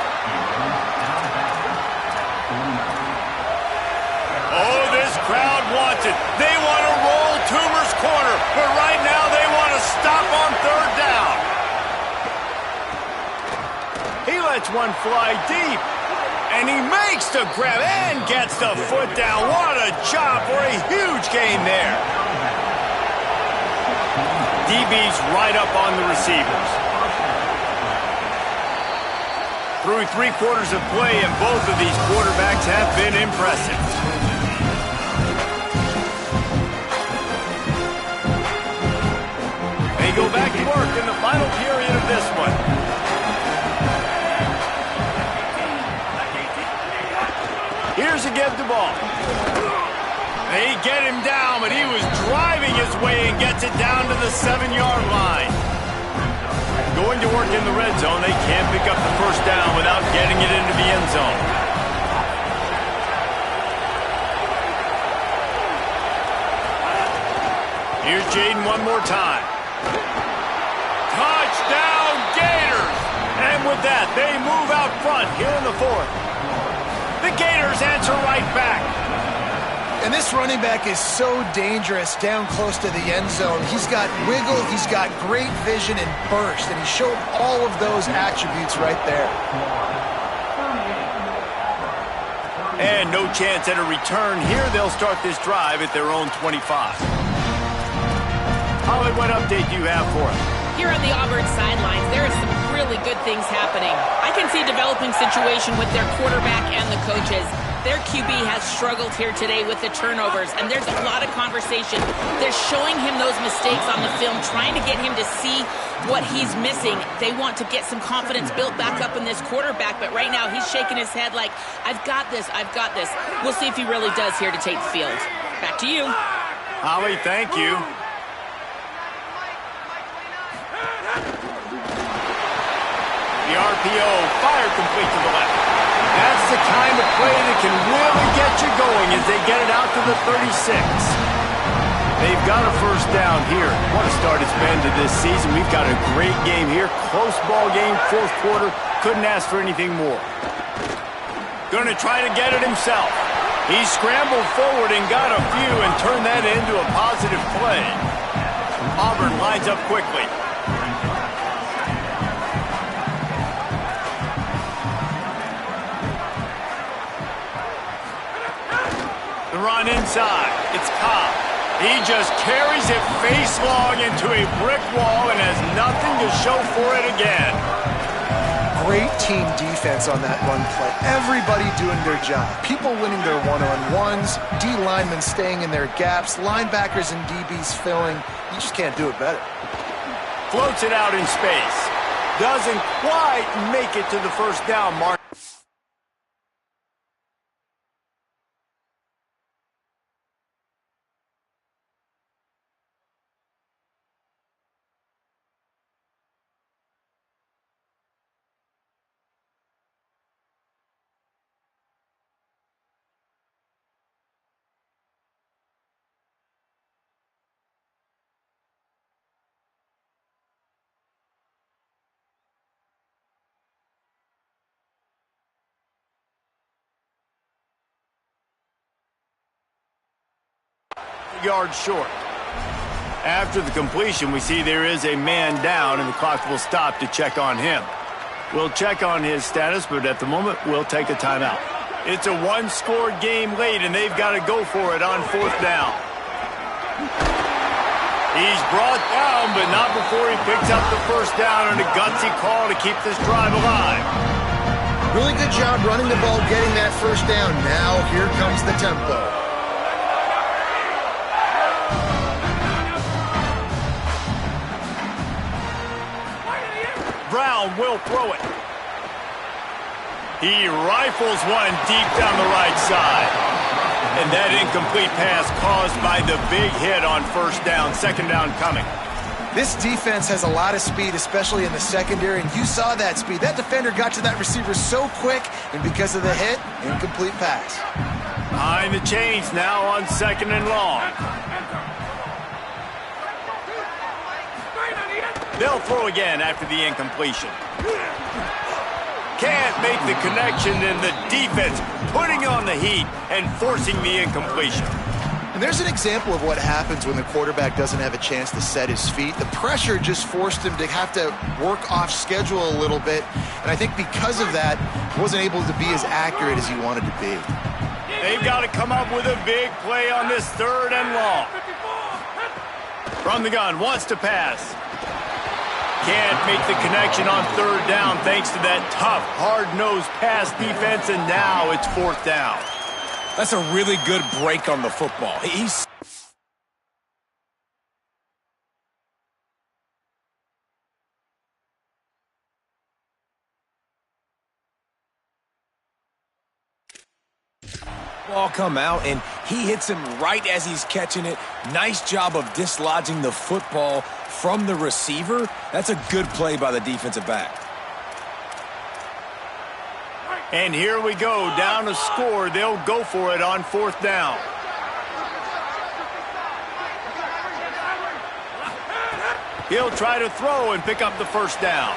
Oh, this crowd wants it. They want to roll Toomer's corner, but right now they want to stop on 3rd down. He lets one fly deep, and he makes the grab and gets the foot down. What a job for a huge gain there. DB's right up on the receivers. Through 3 quarters of play, and both of these quarterbacks have been impressive. They go back to work in the final period of this one. Here's a give the ball. They get him down, but he was driving his way and gets it down to the 7-yard line. Going to work in the red zone, they can't pick up the first down without getting it into the end zone. Here's Jaden one more time. Touchdown, Gators! And with that, they move out front here in the fourth. The Gators answer right back. And this running back is so dangerous down close to the end zone. He's got wiggle, he's got great vision and burst, and he showed all of those attributes right there. And no chance at a return here. They'll start this drive at their own 25. Holly, what update do you have for us? Here on the Auburn sidelines, there are some really good things happening. I can see a developing situation with their quarterback and the coaches. Their QB has struggled here today with the turnovers, and there's a lot of conversation. They're showing him those mistakes on the film, trying to get him to see what he's missing. They want to get some confidence built back up in this quarterback, but right now he's shaking his head like, I've got this, I've got this. We'll see if he really does here to take the field. Back to you. Holly, thank you. The RPO, fire complete to the left. That's the kind of play that can really get you going as they get it out to the 36. They've got a first down here. What a start it's been to this season. We've got a great game here. Close ball game, fourth quarter. Couldn't ask for anything more. Going to try to get it himself. He scrambled forward and got a few and turned that into a positive play. Auburn lines up quickly. The run inside. It's Cobb. He just carries it face long into a brick wall and has nothing to show for it again. Great team defense on that run play. Everybody doing their job. People winning their one-on-ones, D linemen staying in their gaps, linebackers and DBs filling. You just can't do it better. Floats it out in space. Doesn't quite make it to the first down mark. Yards short. After the completion, we see there is a man down, and the clock will stop to check on him. We'll check on his status, but at the moment, we'll take a timeout. It's a one-score game late, and they've got to go for it on fourth down. He's brought down, but not before he picks up the first down, and a gutsy call to keep this drive alive. Really good job running the ball, getting that first down. Now here comes the tempo. Brown will throw it. He rifles one deep down the right side. And that incomplete pass caused by the big hit on first down. Second down coming. This defense has a lot of speed, especially in the secondary, and you saw that speed. That defender got to that receiver so quick, and because of the hit, incomplete pass. Behind the chains now on second and long. They'll throw again after the incompletion. Can't make the connection, and the defense putting on the heat and forcing the incompletion. And there's an example of what happens when the quarterback doesn't have a chance to set his feet. The pressure just forced him to have to work off schedule a little bit, and I think because of that, he wasn't able to be as accurate as he wanted to be. They've got to come up with a big play on this third and long. From the gun, wants to pass. Can't make the connection on third down thanks to that tough, hard-nosed pass defense, and now it's fourth down. That's a really good break on the football. He's... Ball come out, and he hits him right as he's catching it. Nice job of dislodging the football from the receiver. That's a good play by the defensive back. And here we go, down a score. They'll go for it on fourth down. He'll try to throw and pick up the first down.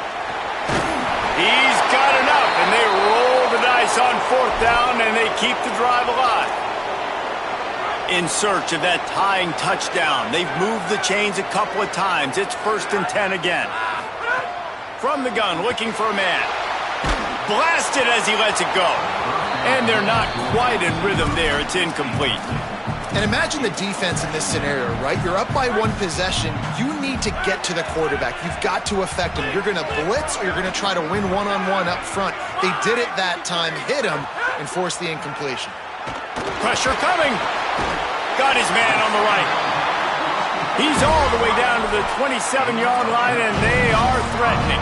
He's got enough, and they roll the dice on 4th down, and they keep the drive alive. In search of that tying touchdown. They've moved the chains a couple of times. It's 1st and 10 again. From the gun, looking for a man. Blasted as he lets it go. And they're not quite in rhythm there. It's incomplete. And imagine the defense in this scenario, right? You're up by 1 possession. You need to get to the quarterback. You've got to affect him. You're going to blitz or you're going to try to win one-on-one up front. They did it that time, hit him, and forced the incompletion. Pressure coming. Got his man on the right. He's all the way down to the 27-yard line, and they are threatening.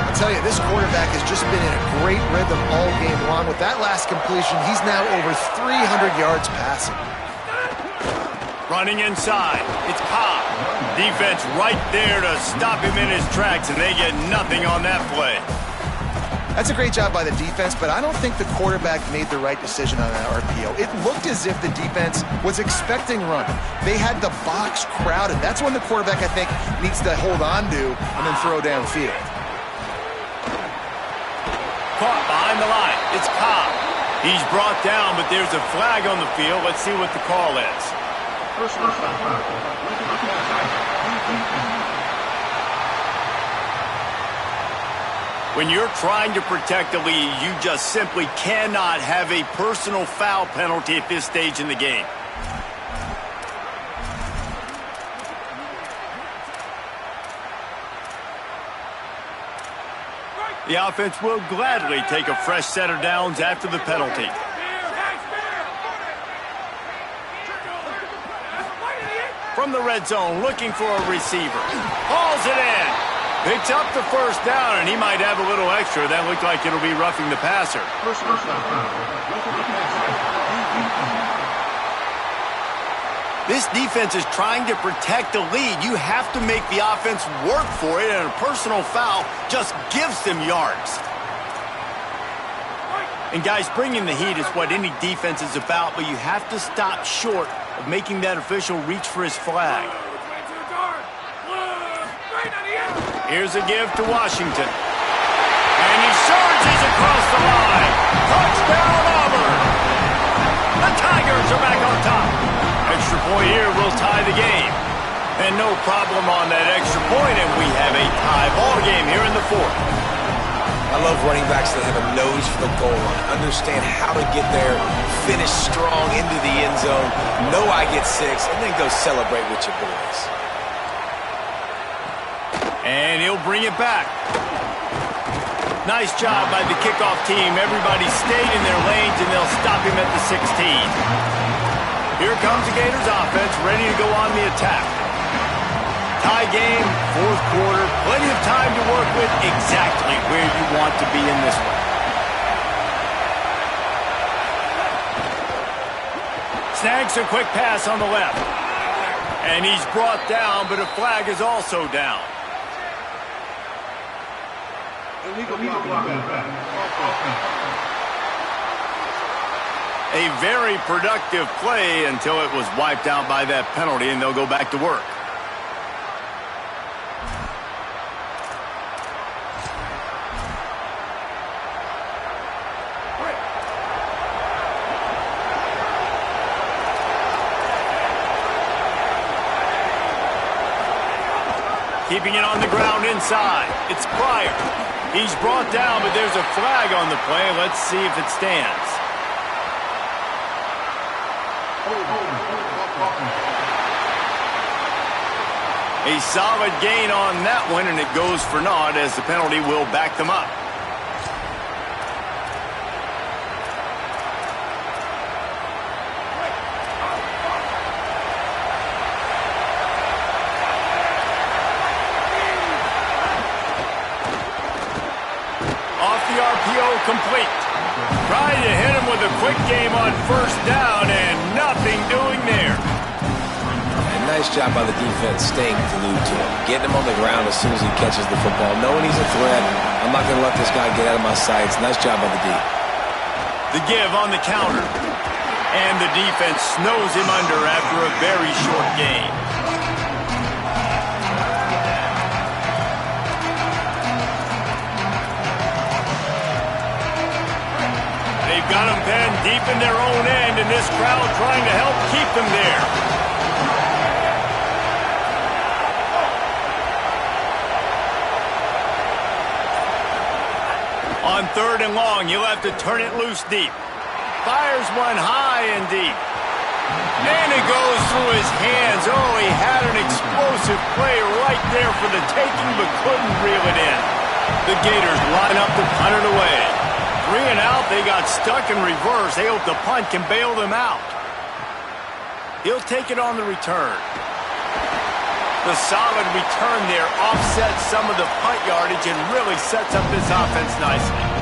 I'll tell you, this quarterback has just been in a great rhythm all game long. With that last completion, he's now over 300 yards passing. Running inside. It's Cobb. Defense right there to stop him in his tracks, and they get nothing on that play. That's a great job by the defense, but I don't think the quarterback made the right decision on that RPO. It looked as if the defense was expecting run. They had the box crowded. That's when the quarterback, I think, needs to hold on to and then throw downfield. Caught behind the line. It's Cobb. He's brought down, but there's a flag on the field. Let's see what the call is. When you're trying to protect the lead, you just simply cannot have a personal foul penalty at this stage in the game. The offense will gladly take a fresh set of downs after the penalty. From the red zone, looking for a receiver. Hauls it in. Picks up the first down, and he might have a little extra. That looked like it'll be roughing the passer. This defense is trying to protect the lead. You have to make the offense work for it, and a personal foul just gives them yards. And guys, bringing the heat is what any defense is about, but you have to stop short of making that official reach for his flag. Here's a give to Washington. And he surges across the line. Touchdown, Auburn! The Tigers are back on top. Extra point here will tie the game. And no problem on that extra point, and we have a tie ball game here in the 4th. I love running backs that have a nose for the goal line. Understand how to get there, finish strong into the end zone, know I get 6, and then go celebrate with your boys. And he'll bring it back. Nice job by the kickoff team. Everybody stayed in their lanes, and they'll stop him at the 16. Here comes the Gators offense, ready to go on the attack. Tie game, 4th quarter. Plenty of time to work with, exactly where you want to be in this one. Snags a quick pass on the left. And he's brought down, but a flag is also down. A very productive play until it was wiped out by that penalty, and they'll go back to work. Keeping it on the ground inside. It's Pryor. He's brought down, but there's a flag on the play. Let's see if it stands. A solid gain on that one, and it goes for naught as the penalty will back them up. Complete. Trying to hit him with a quick game on 1st down, and nothing doing there. And nice job by the defense staying glued to him. Getting him on the ground as soon as he catches the football. Knowing he's a threat, I'm not going to let this guy get out of my sights. Nice job by the D. The give on the counter. And the defense snows him under after a very short game. got them penned deep in their own end, and this crowd trying to help keep them there. On 3rd and long, you'll have to turn it loose deep. Fires one high and deep. And it goes through his hands. Oh, he had an explosive play right there for the taking, but couldn't reel it in. The Gators line up to punt it away. 3 and out, they got stuck in reverse. They hope the punt can bail them out. He'll take it on the return. The solid return there offsets some of the punt yardage and really sets up this offense nicely.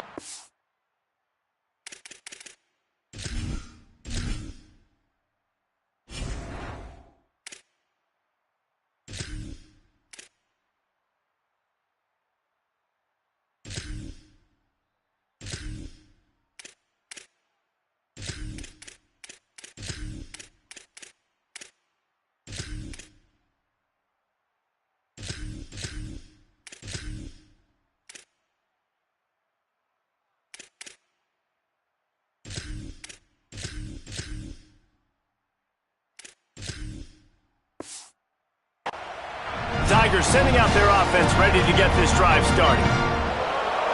Tigers sending out their offense ready to get this drive started.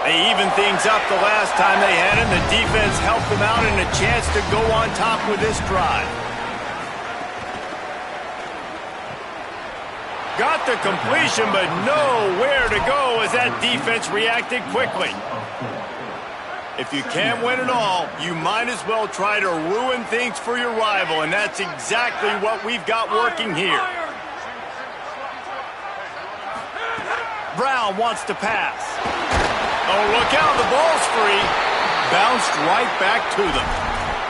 They evened things up the last time they had it. The defense helped them out and a chance to go on top with this drive. Got the completion, but nowhere to go as that defense reacted quickly. If you can't win it all, you might as well try to ruin things for your rival, and that's exactly what we've got working here. Brown wants to pass. Oh, look out, the ball's free. Bounced right back to them.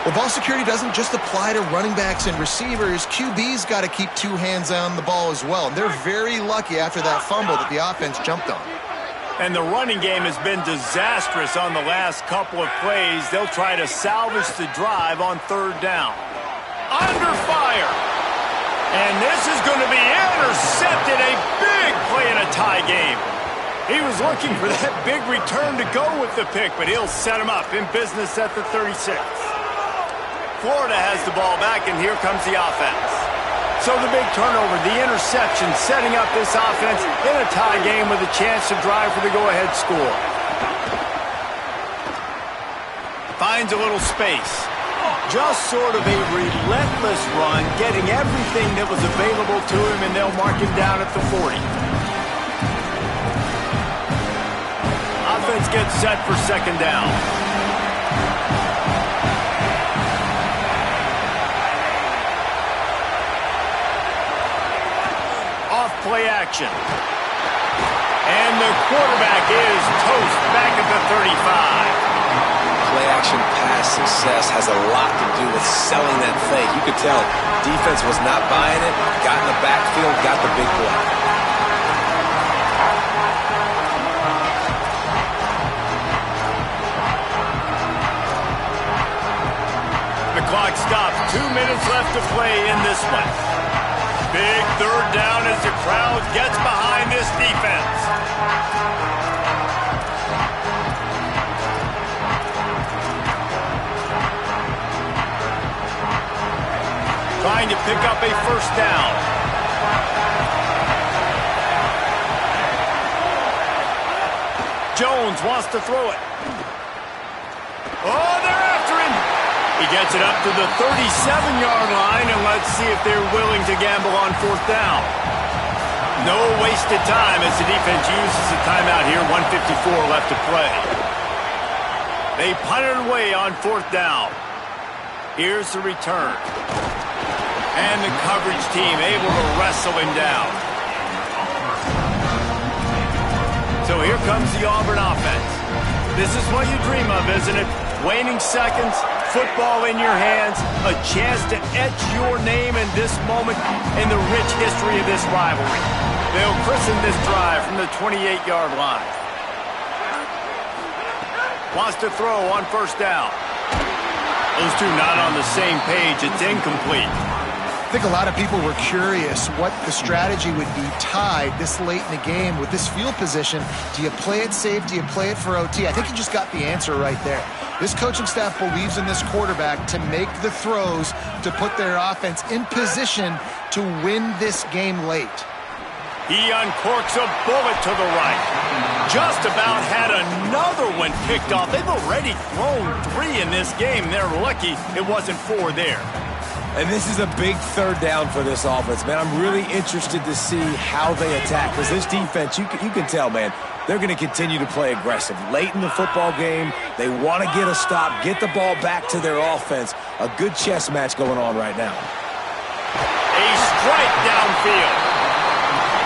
Well, ball security doesn't just apply to running backs and receivers. QB's got to keep 2 hands on the ball as well. And they're very lucky after that fumble that the offense jumped on. And the running game has been disastrous on the last couple of plays. They'll try to salvage the drive on 3rd down. Under fire. And this is going to be intercepted. A big play in a tie game. He was looking for that big return to go with the pick, but he'll set him up in business at the 36. Florida has the ball back, and here comes the offense. So the big turnover, the interception, setting up this offense in a tie game with a chance to drive for the go-ahead score. Finds a little space. Just sort of a relentless run, getting everything that was available to him, and they'll mark him down at the 40. Offense gets set for 2nd down. Off play action. And the quarterback is toast back at the 35. Play-action pass success has a lot to do with selling that fake. You could tell defense was not buying it, got in the backfield, got the big play. The clock stops. 2 minutes left to play in this one. Big 3rd down as the crowd gets behind this defense. Trying to pick up a 1st down. Jones wants to throw it. Oh, they're after him. He gets it up to the 37-yard line, and let's see if they're willing to gamble on 4th down. No wasted time as the defense uses the timeout here. 1:54 left to play. They punt it away on 4th down. Here's the return. And the coverage team able to wrestle him down. So here comes the Auburn offense. This is what you dream of, isn't it? Waning seconds, football in your hands, a chance to etch your name in this moment in the rich history of this rivalry. They'll christen this drive from the 28-yard line. Wants to throw on 1st down. Those two not on the same page. It's incomplete. think a lot of people were curious what the strategy would be tied this late in the game with this field position. Do you play it safe? Do you play it for OT? I think you just got the answer right there. This coaching staff believes in this quarterback to make the throws to put their offense in position to win this game late. He uncorks a bullet to the right. Just about had another one picked off. They've already thrown 3 in this game. They're lucky it wasn't 4 there. And this is a big third down for this offense, man. I'm really interested to see how they attack, because this defense, you can tell, man, they're going to continue to play aggressive. Late in the football game, they want to get a stop, get the ball back to their offense. A good chess match going on right now. A strike downfield.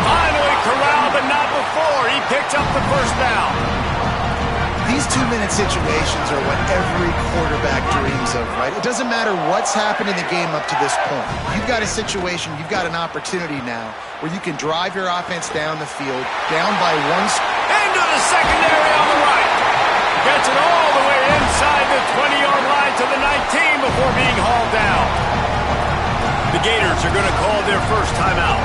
Finally corralled, but not before. He picks up the first down. These 2-minute situations are what every quarterback dreams of, right? It doesn't matter what's happened in the game up to this point. You've got a situation, you've got an opportunity now where you can drive your offense down the field, down by 1. Into the secondary on the right. Gets it all the way inside the 20-yard line to the 19 before being hauled down. The Gators are going to call their first timeout.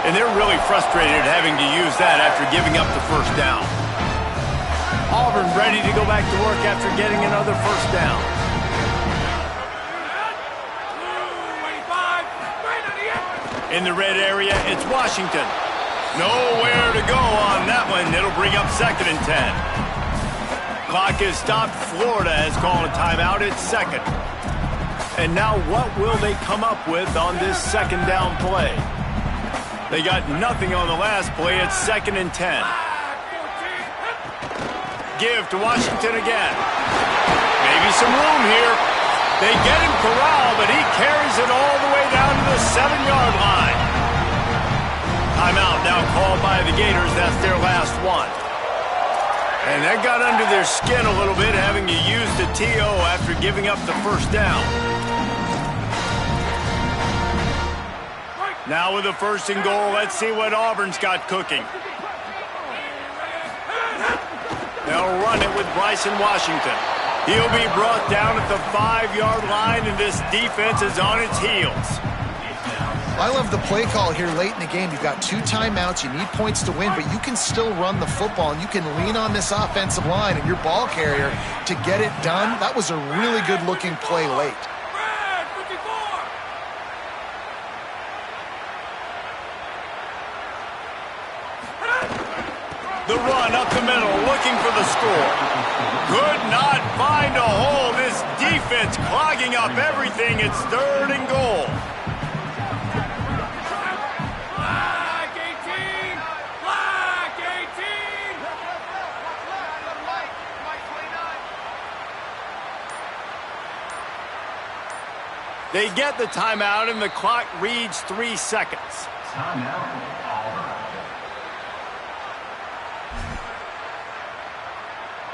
And they're really frustrated having to use that after giving up the first down. Auburn ready to go back to work after getting another first down. In the red area, it's Washington. Nowhere to go on that one. It'll bring up 2nd and 10. Clock is stopped. Florida has called a timeout. It's 2nd. And now what will they come up with on this 2nd down play? They got nothing on the last play. It's 2nd and 10. Give to Washington again. Maybe some room here. They get him corralled, but he carries it all the way down to the 7-yard line. Timeout now called by the Gators. That's their last one. And that got under their skin a little bit, having to use the TO after giving up the first down. Now with the 1st and goal, let's see what Auburn's got cooking. They'll run it with Bryson Washington. He'll be brought down at the 5-yard line, and this defense is on its heels. I love the play call here late in the game. You've got 2 timeouts. You need points to win, but you can still run the football, and you can lean on this offensive line and your ball carrier to get it done. That was a really good-looking play late. The run up the middle, looking for the score. Could not find a hole. This defense clogging up everything. It's 3rd and goal. Flag 18! Flag 18! They get the timeout, and the clock reads 3 seconds. Timeout.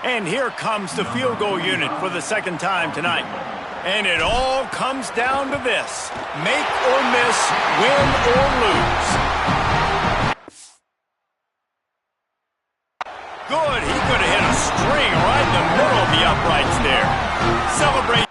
And here comes the field goal unit for the 2nd time tonight. And it all comes down to this: make or miss, win or lose. Good. He could have hit a string right in the middle of the uprights there. Celebrate.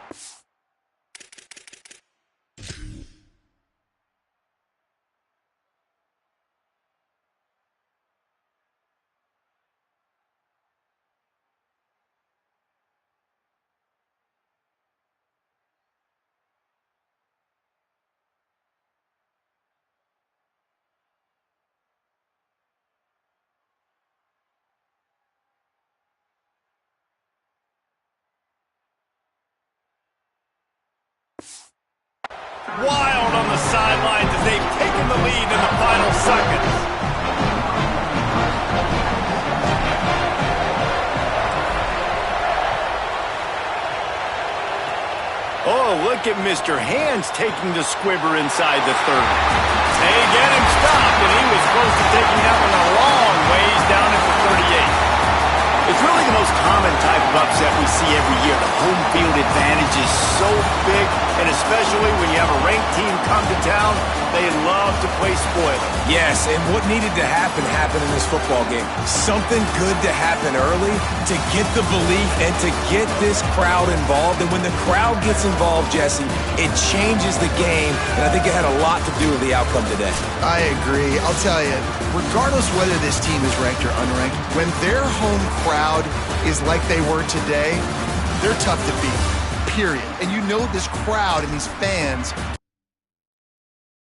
Wild on the sidelines as they've taken the lead in the final seconds. Oh, look at Mr. Hands taking the squibber inside the 30. They get him stopped, and he was close to taking that one a long ways down at the 38. It's really the most common type of upset we see every year. The home field advantage is so big. And especially when you have a ranked team come to town, they love to play spoiler. Yes, and what needed to happen happened in this football game. Something good to happen early to get the belief and to get this crowd involved. And when the crowd gets involved, Jesse, it changes the game. And I think it had a lot to do with the outcome today. I agree. I'll tell you, regardless whether this team is ranked or unranked, when their home crowd is like they were today, they're tough to beat, period. And you know this crowd and these fans